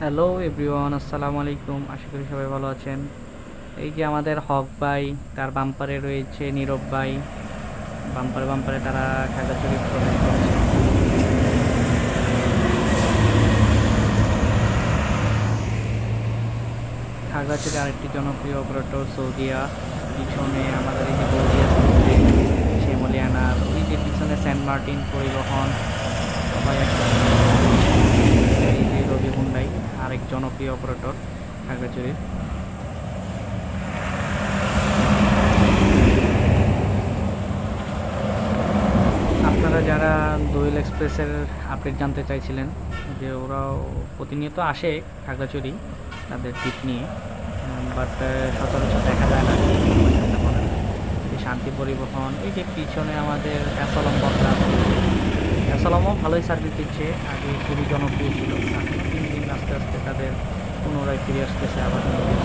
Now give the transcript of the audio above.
Hello everyone, আসসালামু আলাইকুম। আশা করি সবাই ভালো আছেন। এই যে আমাদের হক ভাই, তার বাম্পারে রয়েছে নীরব ভাই। বাম্পারে বাম্পারে তারা খাগড়াছড়ি প্রবেশ করছে। খাগড়াছড়ি আরেকটি জনপ্রিয় অপারেটর সৌদিয়া। পিছনে আমাদের এই যে গৌরিয়া সাউথে শ্যামলিয়ানার, ওই যে পিছনে সেন্ট মার্টিন পরিবহন, সবাই একসাথে। এই যে রবি হুন্ডাই, আরেক জনপ্রিয় অপারেটর খাগড়াছড়ির। আপনারা যারা দোয়েল এক্সপ্রেসের আপডেট জানতে চাইছিলেন, যে ওরাও প্রতিনিয়ত আসে খাগড়াছড়ি তাদের ট্রিপ নিয়ে, বাট সচরাচর দেখা যায় না তেমন। এই শান্তি পরিবহন, এই যে পিছনে আমাদের অ্যাসলম বটগাছ, অ্যাসলমও ভালোই সার্ভিস দিচ্ছে। আগে খুবই জনপ্রিয় ছিল, এখন দিন দিন আস্তে আস্তে তাদের পুনরায় ফিরে আসতেছে আবার নিজের